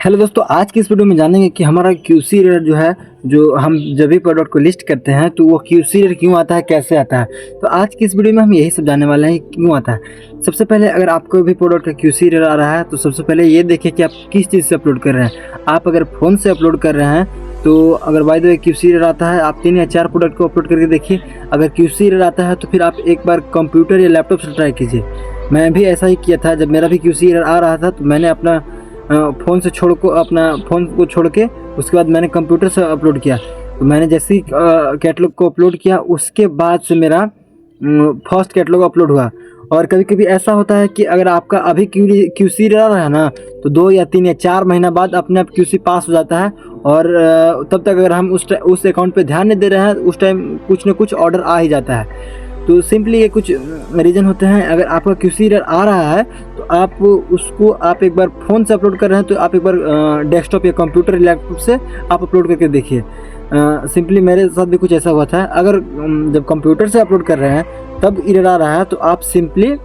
Hello दोस्तों, आज की इस वीडियो में जानेंगे कि हमारा क्यूसी एरर जो है, जो हम जब भी प्रोडक्ट को लिस्ट करते हैं तो वो क्यूसी एरर क्यों आता है, कैसे आता है। तो आज की इस वीडियो में हम यही सब जानने वाले हैं कि क्यों आता है। सबसे पहले अगर आपको भी प्रोडक्ट का क्यूसी एरर आ रहा है तो सबसे पहले ये देखिए कि आप किस चीज़ से अपलोड कर रहे हैं। आप अगर फ़ोन से अपलोड कर रहे हैं तो अगर by the way QC error आता है, आप 3 या 4 प्रोडक्ट को अपलोड करके देखिए। अगर क्यूसी एरर आता है तो फिर आप एक बार कंप्यूटर या लैपटॉप से ट्राई कीजिए। मैं भी ऐसा ही किया था। जब मेरा भी क्यूसी एरर आ रहा था तो मैंने अपना फ़ोन से अपना फ़ोन को छोड़ के उसके बाद मैंने कंप्यूटर से अपलोड किया। तो मैंने जैसे ही कैटलॉग को अपलोड किया उसके बाद से मेरा फर्स्ट कैटलॉग अपलोड हुआ। और कभी-कभी ऐसा होता है कि अगर आपका अभी क्यूसी रहा है ना, तो 2 या 3 या 4 महीना बाद अपने आप क्यूसी पास हो जाता है। और तब तक अगर हम उस अकाउंट पे ध्यान नहीं दे रहे हैं उस टाइम कुछ ना कुछ ऑर्डर आ ही जाता है। तो सिंपली ये कुछ रीज़न होते हैं। अगर आपका क्यूसी एरर आ रहा है तो आप एक बार फ़ोन से अपलोड कर रहे हैं तो आप एक बार डेस्कटॉप या कंप्यूटर लैपटॉप से आप अपलोड करके देखिए। सिंपली मेरे साथ भी कुछ ऐसा हुआ था। अगर जब कंप्यूटर से अपलोड कर रहे हैं तब एरर आ रहा है तो आप सिंपली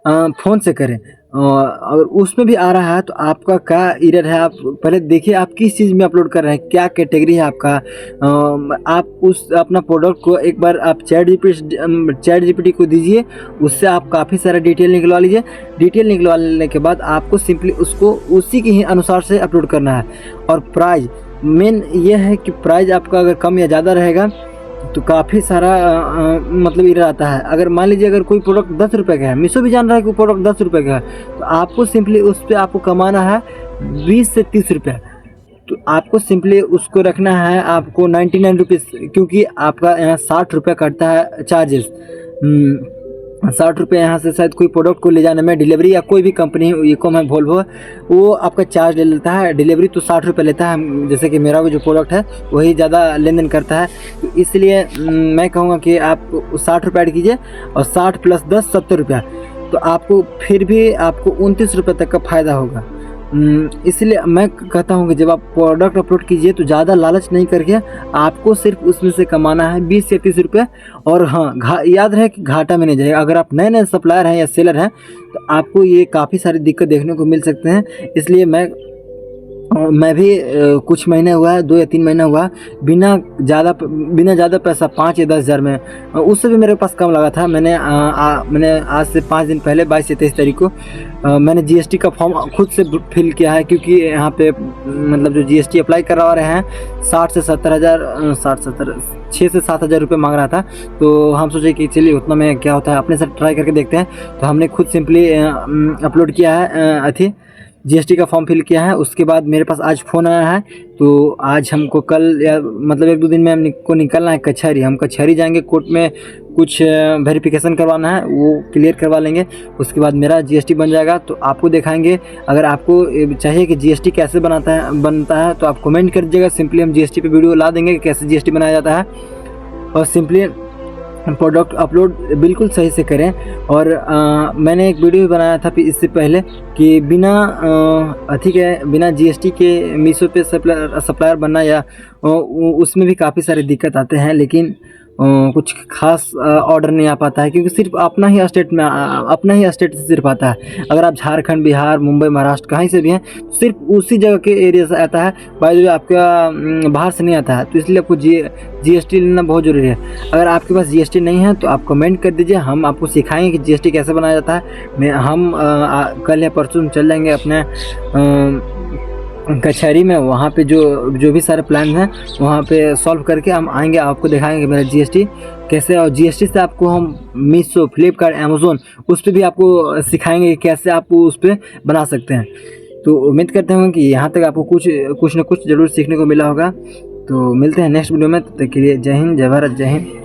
फ़ोन से करें। अगर उसमें भी आ रहा है तो आपका क्या एरर है, आप पहले देखिए आप किस चीज़ में अपलोड कर रहे हैं, क्या कैटेगरी है आपका। आप उस अपना प्रोडक्ट को एक बार आप चैट जीपीटी को दीजिए, उससे आप काफ़ी सारा डिटेल निकलवा लीजिए। डिटेल निकलवा लेने के बाद आपको सिंपली उसको उसी के ही अनुसार से अपलोड करना है। और प्राइस मेन ये है कि प्राइस आपका अगर कम या ज़्यादा रहेगा तो काफ़ी सारा मतलब एरर आता है। अगर मान लीजिए अगर कोई प्रोडक्ट 10 रुपये का है, मीशो भी जान रहा है कि प्रोडक्ट 10 रुपये का है, तो आपको सिंपली उस पर आपको कमाना है 20 से 30 रुपये। तो आपको सिंपली उसको रखना है आपको 99 रुपीज़, क्योंकि आपका यहाँ 60 रुपये कटता है चार्जेस। 60 रुपये यहाँ से शायद कोई प्रोडक्ट को ले जाने में, डिलीवरी या कोई भी कंपनी ईकॉम है, वोल्वो, वो आपका चार्ज ले लेता है। डिलीवरी तो 60 रुपये लेता है। जैसे कि मेरा भी जो प्रोडक्ट है वही ज़्यादा लेन देन करता है। तो इसलिए मैं कहूँगा कि आप 60 रुपये ऐड कीजिए और 60 + 10 70 रुपया, तो आपको फिर भी आपको 29 रुपये तक का फ़ायदा होगा। इसलिए मैं कहता हूँ कि जब आप प्रोडक्ट अपलोड कीजिए तो ज़्यादा लालच नहीं करके आपको सिर्फ उसमें से कमाना है 20 से 30 रुपये। और हाँ, याद रहे कि घाटा में नहीं जाएगा। अगर आप नए नए सप्लायर हैं या सेलर हैं तो आपको ये काफ़ी सारी दिक्कत देखने को मिल सकते हैं। इसलिए मैं भी कुछ महीने हुआ है, 2 या 3 महीना हुआ, बिना ज़्यादा पैसा 5 या 10 हज़ार में, उससे भी मेरे पास कम लगा था। मैंने आज से 5 दिन पहले 22 या 23 तारीख को मैंने जीएसटी का फॉर्म खुद से फिल किया है, क्योंकि यहाँ पे मतलब जो जीएसटी अप्लाई करवा रहे हैं 6 से 7 हज़ार रुपये मांग रहा था। तो हम सोचे कि चलिए उतना में क्या होता है, अपने से ट्राई करके देखते हैं। तो हमने खुद सिंपली अपलोड किया है, जीएसटी का फॉर्म फिल किया है। उसके बाद मेरे पास आज फ़ोन आया है, तो आज हमको कल या मतलब 1-2 दिन में हमको निकलना है कचहरी। हम कचहरी जाएंगे, कोर्ट में कुछ वेरिफिकेशन करवाना है, वो क्लियर करवा लेंगे। उसके बाद मेरा जीएसटी बन जाएगा तो आपको दिखाएंगे। अगर आपको चाहिए कि जीएसटी कैसे बनता है तो आप कमेंट कर दीजिएगा। सिंपली हम जीएसटी पे वीडियो ला देंगे कि कैसे जीएसटी बनाया जाता है। और सिंपली प्रोडक्ट अपलोड बिल्कुल सही से करें। और मैंने एक वीडियो भी बनाया था इससे पहले कि बिना जीएसटी के मीशो पे सप्लायर बनना या उसमें भी काफ़ी सारे दिक्कत आते हैं, लेकिन कुछ खास ऑर्डर नहीं आ पाता है, क्योंकि सिर्फ अपना ही स्टेट से सिर्फ आता है। अगर आप झारखंड, बिहार, मुंबई, महाराष्ट्र कहीं से भी हैं तो सिर्फ उसी जगह के एरिया से आता है, बाय द वे आपका बाहर से नहीं आता है। तो इसलिए आपको जीएसटी लेना बहुत ज़रूरी है। अगर आपके पास जीएसटी नहीं है तो आप कमेंट कर दीजिए, हम आपको सिखाएंगे कि जीएसटी कैसे बनाया जाता है। हम कल या परसों चल जाएंगे अपने कचहरी में, वहाँ पे जो भी सारे प्लान हैं वहाँ पे सॉल्व करके हम आएंगे, आपको दिखाएंगे मेरा जीएसटी कैसे। और जीएसटी से आपको हम मीशो, फ्लिपकार्ट, अमेज़न उस पर भी आपको सिखाएंगे कि कैसे आप उस पर बना सकते हैं। तो उम्मीद करते हैं कि यहाँ तक आपको कुछ न कुछ ज़रूर सीखने को मिला होगा। तो मिलते हैं नेक्स्ट वीडियो में। तब तक के लिए जय हिंद, जय भारत, जय हिंद।